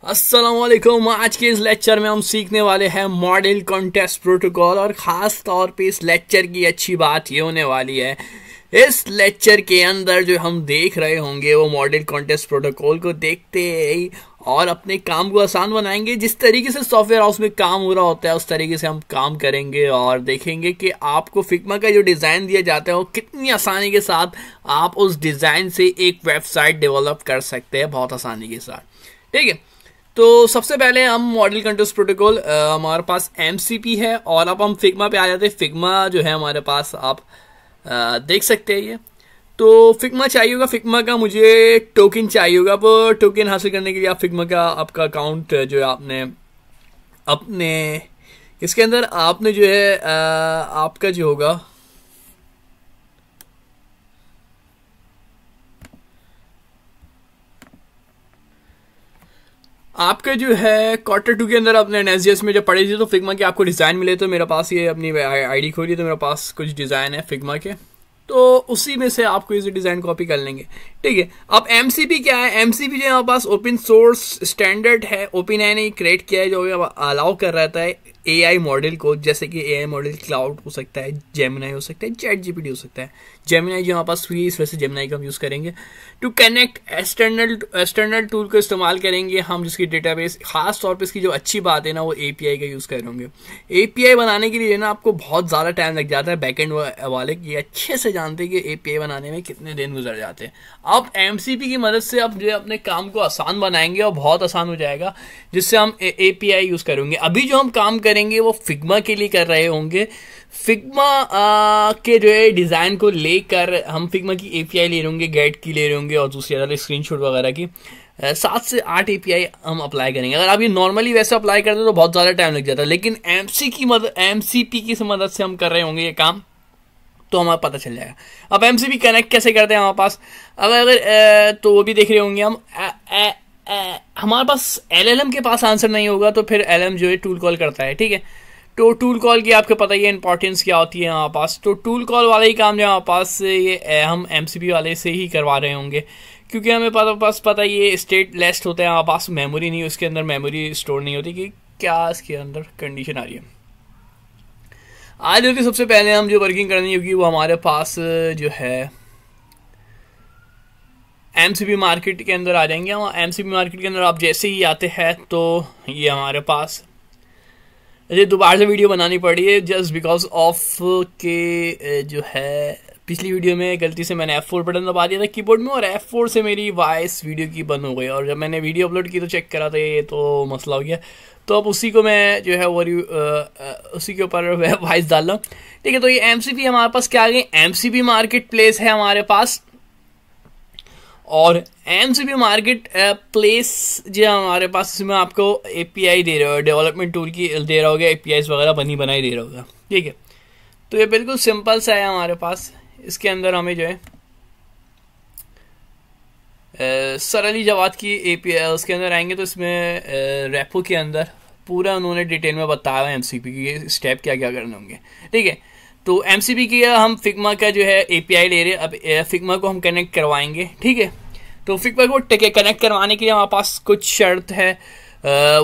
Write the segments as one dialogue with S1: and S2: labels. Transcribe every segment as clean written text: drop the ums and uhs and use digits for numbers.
S1: अस्सलामुअलैकुम। आज के इस लेक्चर में हम सीखने वाले हैं मॉडल कॉन्टेस्ट प्रोटोकॉल और ख़ास तौर पे इस लेक्चर की अच्छी बात ये होने वाली है, इस लेक्चर के अंदर जो हम देख रहे होंगे वो मॉडल कॉन्टेस्ट प्रोटोकॉल को देखते ही और अपने काम को आसान बनाएंगे। जिस तरीके से सॉफ्टवेयर हाउस में काम हो रहा होता है उस तरीके से हम काम करेंगे और देखेंगे कि आपको फिग्मा का जो डिज़ाइन दिया जाता है वो कितनी आसानी के साथ आप उस डिज़ाइन से एक वेबसाइट डेवलप कर सकते हैं बहुत आसानी के साथ। ठीक है, तो सबसे पहले हम मॉडल कंट्रोल प्रोटोकॉल हमारे पास एमसीपी है और अब हम फिग्मा पे आ जाते हैं। फिग्मा जो है हमारे पास आप देख सकते हैं ये। तो फिग्मा चाहिए होगा, फिग्मा का मुझे टोकन चाहिए होगा। अब टोकन हासिल करने के लिए आप फिग्मा का आपका अकाउंट जो है आपने अपने इसके अंदर आपने जो है आपका जो होगा आपके जो है Q2 के अंदर अपने NSJS में जब पढ़े थे तो फिग्मा के आपको डिज़ाइन मिले, तो मेरे पास ये अपनी आईडी खोली तो मेरे पास कुछ डिज़ाइन है फिग्मा के, तो उसी में से आपको इसे डिज़ाइन कॉपी कर लेंगे। ठीक है, अब एमसीपी क्या है? एमसीपी जो हमारे पास ओपन सोर्स स्टैंडर्ड है, ओपन ने क्रिएट किया है जो अलाउ कर रहता है एआई मॉडल को, जैसे कि एआई मॉडल क्लाउड हो सकता है, जेमिनाई हो सकता है, चैट जीपीटी हो सकता है। जेमिनाई जो हमारे पास फ्री, इस वजह से जेमिनाई का हम यूज़ करेंगे। टू कनेक्ट एक्सटर्नल टूल को इस्तेमाल करेंगे हम, जिसकी डेटाबेस खास तौर पे इसकी जो अच्छी बात है ना वो एपीआई का यूज़ करेंगे। एपीआई बनाने के लिए ना आपको बहुत ज़्यादा टाइम लग जाता है, बैकएंड वाले ये अच्छे से जानते हैं कि एपीआई बनाने में कितने दिन गुजर जाते हैं। अब एमसीपी की मदद से आप जो है अपने काम को आसान बनाएंगे और बहुत आसान हो जाएगा, जिससे हम एपीआई यूज़ करेंगे। अभी जो हम काम करेंगे वो फिग्मा के लिए कर रहे होंगे। फिग्मा के जो है डिज़ाइन को लेकर हम फिग्मा की एपीआई ले रहे होंगे, गेट की ले रहे होंगे और दूसरी अदर स्क्रीनशॉट वगैरह की 7 से 8 एपीआई हम अप्लाई करेंगे। अगर आप ये नॉर्मली वैसे अप्लाई करते हैं तो बहुत ज़्यादा टाइम लग जाता है, लेकिन एमसीपी की मदद से हम कर रहे होंगे ये काम, तो हमें पता चल जाएगा। अब एमसीपी कनेक्ट कैसे करते हैं हमारे पास, अगर तो वो भी देख रहे होंगे हम। हमारे पास एलएलएम के पास आंसर नहीं होगा तो फिर एलएम जो है टूल कॉल करता है। ठीक है, तो टूल कॉल की आपको पता ही है इंपॉर्टेंस क्या होती है हमारे पास। तो टूल कॉल वाला ही काम जो हमारे पास ये हम एमसीपी वाले से ही करवा रहे होंगे, क्योंकि हमें पता ये स्टेट लेस्ट होता है हमारे पास, मेमोरी नहीं, उसके अंदर मेमोरी स्टोर नहीं होती कि क्या इसके अंदर कंडीशन आ रही है। आज होती सबसे पहले हम जो वर्किंग करनी होगी वो हमारे पास जो है एमसीपी मार्केट के अंदर आ जाएंगे। हम एमसीपी मार्केट के अंदर आप जैसे ही आते हैं तो ये हमारे पास मुझे दोबारा से वीडियो बनानी पड़ी है जस्ट बिकॉज ऑफ के जो है पिछली वीडियो में गलती से मैंने F4 बटन दबा दिया था कीबोर्ड में और F4 से मेरी वॉइस वीडियो की बंद हो गई, और जब मैंने वीडियो अपलोड की तो चेक करा था ये तो मसला हो गया। तो अब उसी को मैं जो है वो उसी के ऊपर वॉइस डाल रहा हूँ। ठीक है, तो ये एमसीपी हमारे पास क्या आ गई, एमसीपी मार्केट प्लेस है हमारे पास, और एमसीपी मार्केट प्लेस जो हमारे पास इसमें आपको एपीआई दे रहा होगा, डेवलपमेंट टूल की दे रहा होगा, एपीआईज वगैरह बनी बनाई दे रहा होगा। ठीक है, तो ये बिल्कुल सिंपल सा है हमारे पास। इसके अंदर हमें जो है सरली जवाद की एपीआई उसके अंदर आएंगे तो इसमें रेपो के अंदर पूरा उन्होंने डिटेल में बताया है एमसीपी की स्टेप क्या क्या करने होंगे। ठीक है, तो एमसीपी की हम फिग्मा का जो है एपीआई ले रहे हैं, अब फिग्मा को हम कनेक्ट करवाएंगे। ठीक है, तो फिग्मा को कनेक्ट करवाने के लिए हमारे पास कुछ शर्त है,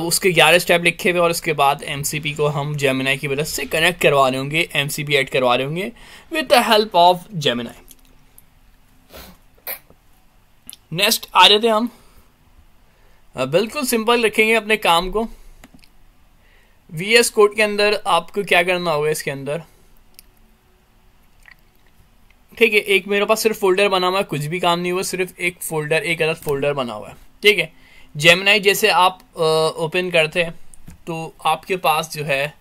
S1: उसके 11 स्टेप लिखे हुए, और उसके बाद एमसीपी को हम जेमिनाई की मदद से कनेक्ट करवा रहे होंगे, एमसीपी ऐड करवा रहे होंगे with the help of Gemini. Next आ जाते हैं हम, बिल्कुल सिंपल रखेंगे अपने काम को। VS कोड के अंदर आपको क्या करना होगा इसके अंदर, ठीक है, एक मेरे पास सिर्फ फोल्डर बना हुआ है, कुछ भी काम नहीं हुआ, सिर्फ एक फोल्डर, एक अलग फोल्डर बना हुआ है। ठीक है, जेमिनाई जैसे आप ओपन करते हैं तो आपके पास जो है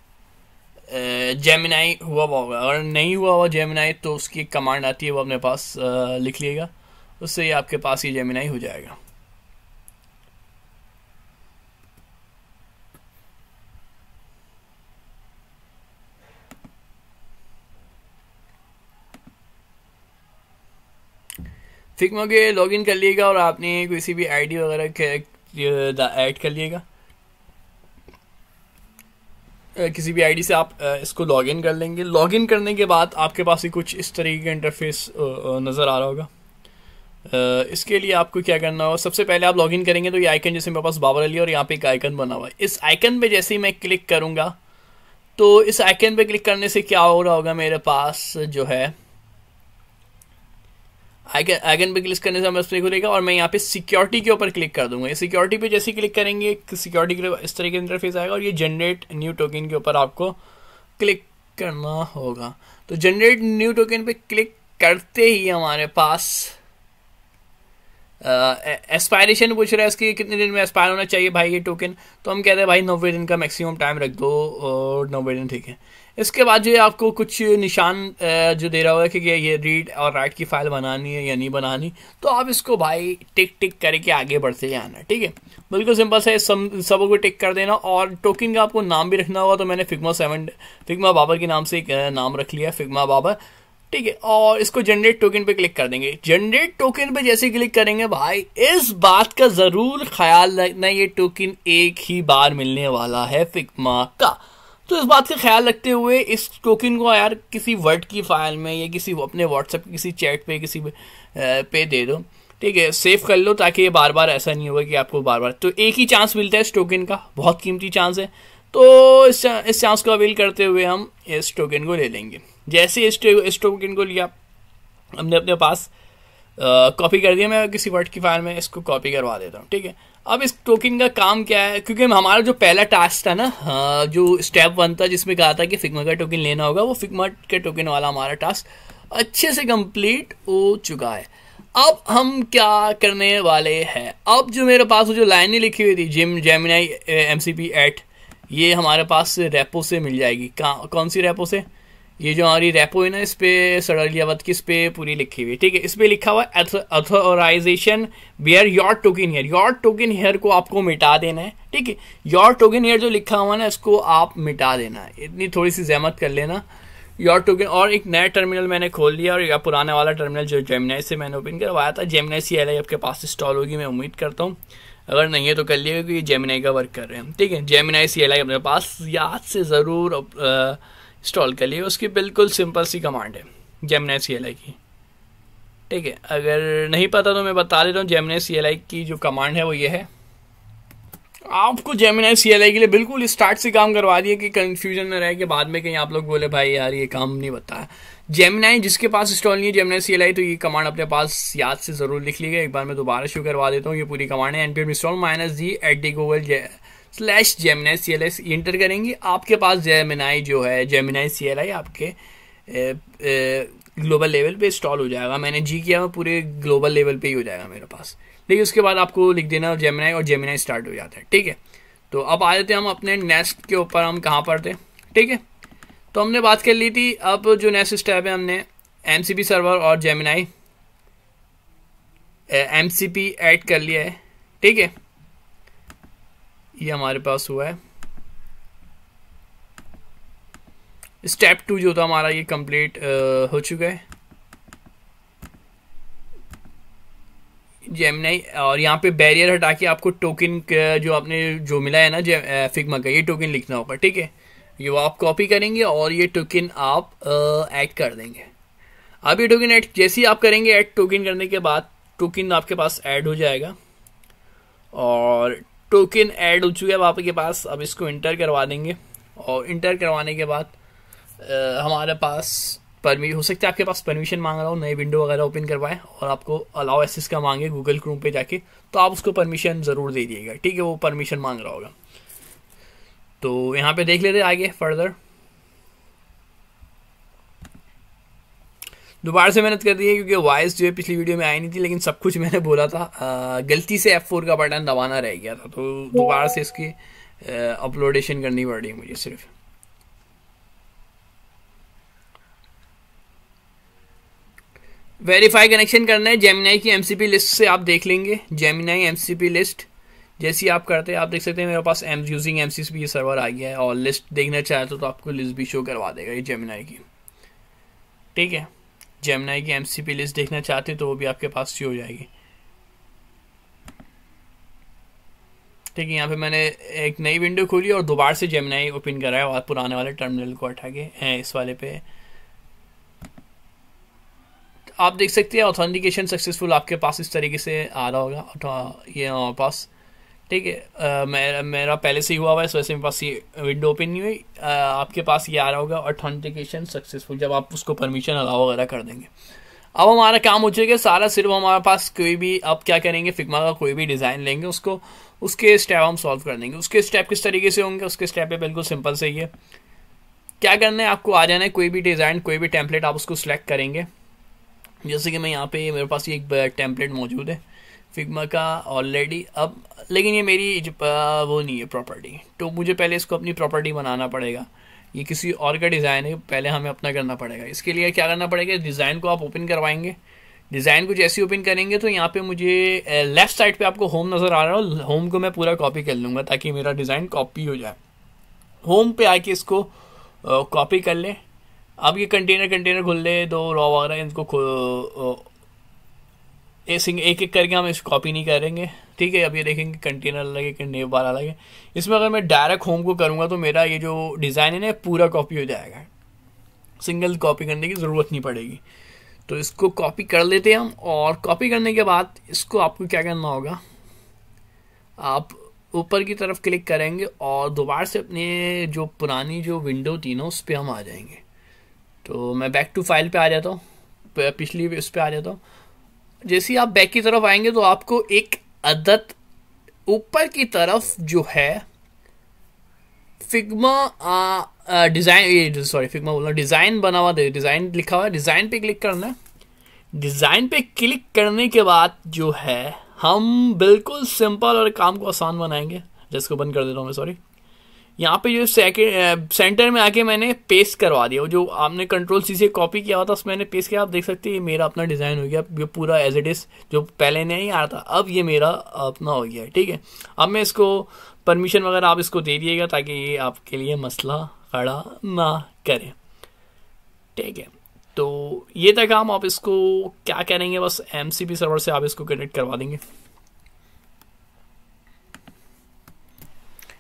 S1: जेमिनाई हुआ होगा, अगर नहीं हुआ हुआ जेमिनाई तो उसकी एक कमांड आती है वो अपने पास लिख लीजिएगा, उससे ही आपके पास ये जेमिनाई हो जाएगा। फिग्मा के लॉगिन कर लिएगा और आपने किसी भी आईडी वगैरह ऐड कर लिएगा, किसी भी आईडी से आप इसको लॉगिन कर लेंगे। लॉगिन करने के बाद आपके पास ही कुछ इस तरीके का इंटरफेस नज़र आ रहा होगा। इसके लिए आपको क्या करना होगा, सबसे पहले आप लॉगिन करेंगे तो ये आइकन, जैसे मेरे पास बाबर अली और यहाँ पे एक आइकन बना हुआ है, इस आइकन पे जैसे ही मैं क्लिक करूंगा तो इस आइकन पे क्लिक करने से क्या हो रहा होगा, मेरे पास जो है आइकन पे क्लिक करने से हमें उसमें खुलेगा और मैं यहाँ पे सिक्योरिटी के ऊपर क्लिक कर दूंगा। ये सिक्योरिटी पे जैसे ही क्लिक करेंगे सिक्योरिटी के लिए इस तरह का इंटरफेस आएगा और ये जनरेट न्यू टोकन के ऊपर आपको क्लिक करना होगा। तो जनरेट न्यू टोकन पे क्लिक करते ही हमारे पास एक्सपायरेशन पूछ रहा है इसकी, कितने दिन में एक्सपायर होना चाहिए भाई ये टोकन, तो हम कहते हैं भाई 90 दिन का मैक्सिमम टाइम रख दो और 90 दिन ठीक है। इसके बाद जो है आपको कुछ निशान जो दे रहा होगा कि ये रीड और राइट की फाइल बनानी है या नहीं बनानी, तो आप इसको भाई टिक टिक करके आगे बढ़ते जाना, ठीक है। बिल्कुल सिंपल से सबों को टिक कर देना और टोकन का आपको नाम भी रखना होगा, तो मैंने फिग्मा बाबर के नाम से एक नाम रख लिया, फिग्मा बाबर, ठीक है। और इसको जनरेट टोकन पे क्लिक कर देंगे। जनरेट टोकन पे जैसे क्लिक करेंगे भाई इस बात का जरूर ख्याल रखना ये टोकन एक ही बार मिलने वाला है फिग्मा का, तो इस बात का ख्याल रखते हुए इस टोकन को यार किसी वर्ड की फाइल में या किसी अपने व्हाट्सएप किसी चैट पे किसी पे दे दो, ठीक है, सेव कर लो ताकि ये बार बार ऐसा नहीं होगा कि आपको बार बार, तो एक ही चांस मिलता है इस टोकन का, बहुत कीमती चांस है, तो इस चांस को अवेल करते हुए हम इस टोकन को ले लेंगे। जैसे इस टोकन को लिया हमने अपने पास कॉपी कर दिया, मैं किसी वर्ड की फाइल में इसको कॉपी करवा देता हूँ, ठीक है। अब इस टोकन का काम क्या है, क्योंकि हमारा जो पहला टास्क था ना, जो स्टेप 1 था जिसमें कहा था कि फिग्मा का टोकन लेना होगा, वो फिग्मा के टोकन वाला हमारा टास्क अच्छे से कंप्लीट हो चुका है। अब हम क्या करने वाले हैं, अब जो मेरे पास जो लाइनें लिखी हुई थी जेमिनी MCP एट, ये हमारे पास रेपो से मिल जाएगी। कौन सी रेपो से, ये जो हमारी रेपो है ना, इस पे सड़लियावत की इस पे पूरी लिखी हुई है, ठीक है। इस पे लिखा हुआ है authorization where your token here, your token here को आपको मिटा देना है, ठीक है। योर टोकन हेयर जो लिखा हुआ है ना, इसको आप मिटा देना है, इतनी थोड़ी सी जहमत कर लेना। योर टोकन, और एक नया टर्मिनल मैंने खोल लिया और या पुराने वाला टर्मिनल जो जेमिनी से मैंने ओपन करवाया था, जेमिनी CLI आपके पास इंस्टॉल होगी, मैं उम्मीद करता हूँ, अगर नहीं है तो कर लिएगा क्योंकि जेमिनी का वर्क कर रहे हैं, ठीक है। जेमिनी CLI अपने पास याद से ज़रूर इंस्टॉल कर लिए, उसकी बिल्कुल सिंपल सी कमांड है जेमिनी CLI की, ठीक है। अगर नहीं पता तो मैं बता देता हूँ, जेमिनी CLI की जो कमांड है वो ये है। आपको जेमिनी CLI के लिए बिल्कुल स्टार्ट से काम करवा दिया कि कंफ्यूजन में रहे कि बाद में कहीं आप लोग बोले भाई यार ये काम नहीं बताया। जेमिनी जिसके पास इंस्टॉल नहीं है जेमिनी CLI, तो ये कमांड अपने पास याद से ज़रूर लिख लीजिएगा। एक बार मैं दोबारा शो करवा देता हूँ, ये पूरी कमांड है, npm install -g@google/Gemini CLI inter करेंगे, आपके पास जेमिनी जो है जेमिनी CLI आपके ग्लोबल लेवल पे इंस्टॉल हो जाएगा। मैंने जी किया, पूरे ग्लोबल लेवल पे ही हो जाएगा मेरे पास, लेकिन उसके बाद आपको लिख देना जेमिनी और जेमिनी स्टार्ट हो जाता है, ठीक है। तो अब आ जाते हैं हम अपने नेक्स्ट के ऊपर, हम कहाँ पर थे, ठीक है। तो हमने बात कर ली थी, अब जो नेक्स्ट स्टेप है हमने MCP सर्वर और जेमिनी MCP ऐड कर लिया है, ठीक है, ये हमारे पास हुआ है। स्टेप 2 जो था हमारा ये कंप्लीट हो चुका है जेमिनी, और यहाँ पे बैरियर हटा के आपको टोकन जो आपने जो मिला है ना फिग्मा का, ये टोकन लिखना होगा, ठीक है। ये वो आप कॉपी करेंगे और ये टोकन आप ऐड कर देंगे। अब ये टोकन ऐड जैसे ही आप करेंगे, ऐड टोकन करने के बाद टोकन आपके पास ऐड हो जाएगा और टोकन ऐड हो चुका है आपके पास। अब इसको इंटर करवा देंगे और इंटर करवाने के बाद हमारे पास हो सकता है आपके पास परमिशन मांग रहा हो, नई विंडो वगैरह ओपन करवाए और आपको अलाउ एक्सेस का मांगे गूगल क्रोम पे जाके, तो आप उसको परमिशन ज़रूर दे दिएगा, ठीक है, वो परमिशन मांग रहा होगा। तो यहाँ पे देख लेते आगे फर्दर। दोबारा से मेहनत कर दी है क्योंकि वॉइस जो है पिछली वीडियो में आई नहीं थी, लेकिन सब कुछ मैंने बोला था, गलती से F4 का बटन दबाना रह गया था, तो दोबारा से इसकी अपलोडेशन करनी पड़ रही है मुझे सिर्फ। वेरीफाई कनेक्शन करना है जेमिनी की MCP लिस्ट से, आप देख लेंगे जेमिनी MCP लिस्ट जैसी आप करते हैं, आप देख सकते हैं मेरे पास यूजिंग MCP सर्वर आ गया है, और लिस्ट देखना चाहते तो आपको लिस्ट भी शो करवा देगा ये जेमिनी की, ठीक है। जेमिनी की MCP लिस्ट देखना चाहते तो वो भी आपके पास शो हो जाएगी, ठीक है। यहाँ पे मैंने एक नई विंडो खोली और दोबारा से जेमिनी ओपन कराया और पुराने वाले टर्मिनल को हटा के इस वाले पे आप देख सकते हैं ऑथेंटिकेशन सक्सेसफुल आपके पास इस तरीके से आ रहा होगा, ये हमारे पास, ठीक है। मेरा पहले से ही हुआ है, इस वजह से मेरे पास ये विंडो ओपन नहीं हुई। आपके पास ये आ रहा होगा ऑथेंटिकेशन सक्सेसफुल, जब आप उसको परमिशन अलाउ वगैरह कर देंगे। अब हमारा काम हो जाएगा सारा, सिर्फ हमारे पास कोई भी, अब क्या करेंगे, फिग्मा का कोई भी डिज़ाइन लेंगे, उसको उसके स्टेप हम सॉल्व कर देंगे। उसके स्टेप किस तरीके से होंगे, उसके स्टेप पे बिल्कुल सिंपल से ही है। क्या करना है, आपको आ जाना है, कोई भी डिज़ाइन, कोई भी टेम्पलेट आप उसको सिलेक्ट करेंगे। जैसे कि मैं यहाँ पे, मेरे पास ये एक टेम्पलेट मौजूद है फिग्मा का ऑलरेडी, अब लेकिन ये मेरी वो नहीं है प्रॉपर्टी, तो मुझे पहले इसको अपनी प्रॉपर्टी बनाना पड़ेगा। ये किसी और का डिज़ाइन है, पहले हमें अपना करना पड़ेगा। इसके लिए क्या करना पड़ेगा, डिज़ाइन को आप ओपन करवाएंगे। डिज़ाइन को जैसे ओपन करेंगे तो यहाँ पे मुझे लेफ्ट साइड पे आपको होम नज़र आ रहा है, होम को मैं पूरा कॉपी कर लूँगा ताकि मेरा डिज़ाइन कॉपी हो जाए। होम पे आके इसको कॉपी कर ले। अब ये कंटेनर खुल ले, दो रॉ वगैरह इनको एक एक करके हम इसको कॉपी नहीं करेंगे, ठीक है। अब ये देखेंगे कंटेनर अलग है, नेव बार अलग है। इसमें अगर मैं डायरेक्ट होम को करूँगा तो मेरा ये जो डिज़ाइन है ना पूरा कॉपी हो जाएगा, सिंगल कॉपी करने की ज़रूरत नहीं पड़ेगी। तो इसको कॉपी कर लेते हैं हम, और कॉपी करने के बाद इसको आपको क्या करना होगा, आप ऊपर की तरफ क्लिक करेंगे और दोबारा से अपने जो पुरानी जो विंडो थी ना उस पर हम आ जाएंगे। तो मैं बैक टू फाइल पे आ जाता हूँ, पिछली उस पर आ जाता हूँ। जैसे ही आप बैक की तरफ आएंगे तो आपको एक अदद ऊपर की तरफ जो है फिग्मा डिज़ाइन, सॉरी फिग्मा बोलना, डिज़ाइन बना हुआ, डिज़ाइन लिखा हुआ है, डिज़ाइन पे क्लिक करना है। डिज़ाइन पे क्लिक करने के बाद जो है हम बिल्कुल सिंपल और काम को आसान बनाएंगे। जिसको बंद कर देता हूँ मैं, सॉरी। यहाँ पे जो सेंटर में आके मैंने पेस्ट करवा दिया, जो आपने कंट्रोल सी से कॉपी किया हुआ था उसमें मैंने पेस्ट किया। आप देख सकते हैं ये मेरा अपना डिज़ाइन हो गया, ये पूरा एज इट इज़, जो पहले नहीं आ रहा था अब ये मेरा अपना हो गया है, ठीक है। अब मैं इसको परमिशन वगैरह आप इसको दे दिएगा ताकि ये आपके लिए मसला खड़ा ना करे, ठीक है। तो ये था काम। आप इसको क्या करेंगे, बस MCP सर्वर से आप इसको कनेक्ट करवा देंगे।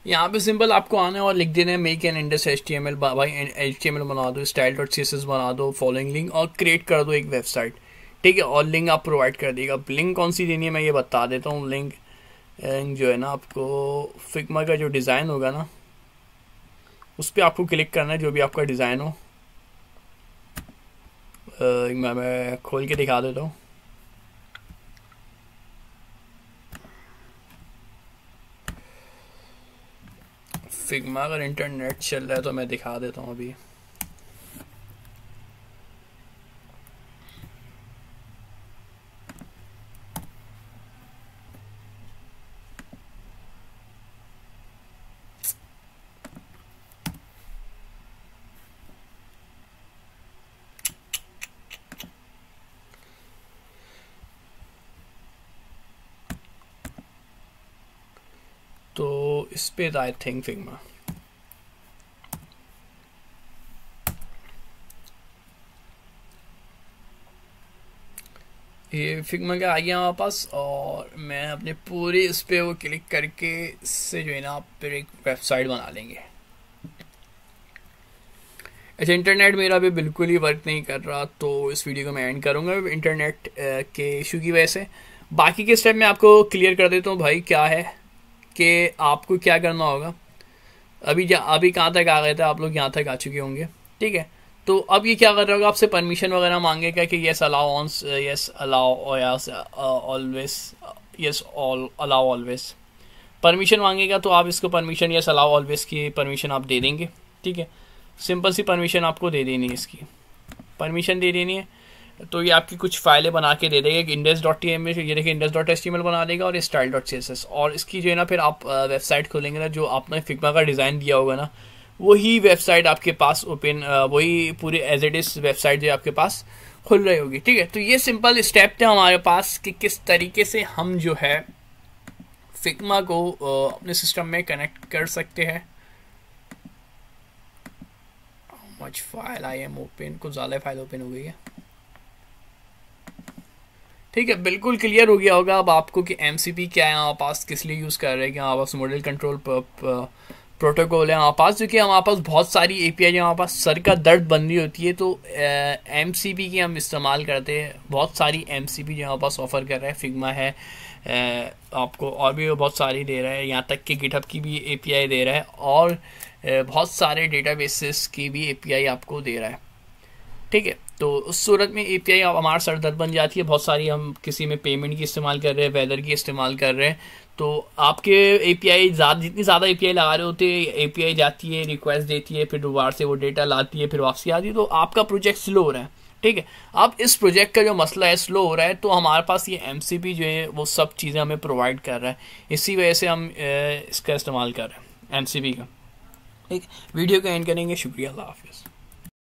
S1: यहाँ पे सिंपल आपको आना है और लिख देना है मेक एन इंडेक्स HTML, भाई HTML बना दो, style.css बना दो, फॉलोइंग लिंक, और क्रिएट कर दो एक वेबसाइट, ठीक है। और लिंक आप प्रोवाइड कर देगा। लिंक कौन सी देनी है मैं ये बता देता हूँ। लिंक जो है ना, आपको फिग्मा का जो डिज़ाइन होगा ना उस पर आपको क्लिक करना है, जो भी आपका डिज़ाइन हो। मैं खोल के दिखा देता हूँ। फिग्मा अगर इंटरनेट चल रहा है तो मैं दिखा देता हूँ अभी। तो इस पे आई थिंक फिग्मा, ये फिग्मा का आ गया हमारे पास, और मैं अपने पूरे इस पे वो क्लिक करके इससे जो है ना आप फिर एक वेबसाइट बना लेंगे। अच्छा, इंटरनेट मेरा भी बिल्कुल ही वर्क नहीं कर रहा, तो इस वीडियो को मैं एंड करूँगा इंटरनेट के इशू की वजह से। बाकी के स्टेप मैं आपको क्लियर कर देता हूँ भाई। क्या है कि आपको क्या करना होगा, अभी कहाँ तक आ गए थे आप लोग, यहाँ तक आ चुके होंगे, ठीक है। तो अब ये क्या कर रहा होगा, आपसे परमिशन वगैरह मांगेगा कि yes allow once, yes allow, yes always, yes allow always, permission मांगेगा। तो आप इसको परमिशन येस अलाउ ऑलवेज की परमिशन आप दे देंगे, ठीक है। सिंपल सी परमिशन आपको दे देनी है, इसकी परमिशन दे देनी है। तो ये आपकी कुछ फाइलें बना के दे देगा, index.tml, ये देखिए index.html बना देगा, और style.css, और इसकी जो है ना फिर आप वेबसाइट खोलेंगे ना, जो आपने फिग्मा का डिज़ाइन दिया होगा ना वही वेबसाइट आपके पास ओपन, वही पूरे एज इट इज वेबसाइट जो आपके पास खुल रही होगी, ठीक है। तो ये सिंपल स्टेप थे हमारे पास कि किस तरीके से हम जो है फिग्मा को अपने सिस्टम में कनेक्ट कर सकते हैं। Much file I am open, कुछ ज़्यादा फाइल ओपन हो गई है, ठीक है। बिल्कुल क्लियर हो गया होगा अब आपको कि MCP क्या है हमारे पास, किस लिए यूज़ कर रहे हैं, कि हमारे पास मॉडल कंट्रोल प्रोटोकॉल है हमारे पास, जो कि हमारे पास बहुत सारी एपीआई हमारे पास सर का दर्द बन रही होती है, तो एमसीपी की हम इस्तेमाल करते हैं। बहुत सारी एमसीपी जो हमारे पास ऑफ़र कर रहा है, फिग्मा है, आपको और भी बहुत सारी दे रहा है, यहाँ तक कि गिटहब की भी एपीआई दे रहा है, और बहुत सारे डेटाबेसेस की भी एपीआई आपको दे रहा है। ठीक है, तो उस सूरत में एपीआई हमारा सर दर्द बन जाती है। बहुत सारी हम किसी में पेमेंट की इस्तेमाल कर रहे हैं, वेदर की इस्तेमाल कर रहे हैं, तो आपके एपीआई जितनी ज़्यादा एपीआई लगा रहे होते हैं, एपीआई जाती है, रिक्वेस्ट देती है, फिर दोबारा से वो डेटा लाती है, फिर वापसी आती है, तो आपका प्रोजेक्ट स्लो हो रहा है। ठीक है, अब इस प्रोजेक्ट का जो मसला है, स्लो हो रहा है, तो हमारे पास ये एमसीपी जो है वो सब चीज़ें हमें प्रोवाइड कर रहा है। इसी वजह से हम इसका इस्तेमाल कर रहे हैं, एमसीपी का। ठीक, वीडियो का एंड करेंगे। शुक्रिया, अल्लाह हाफिज़।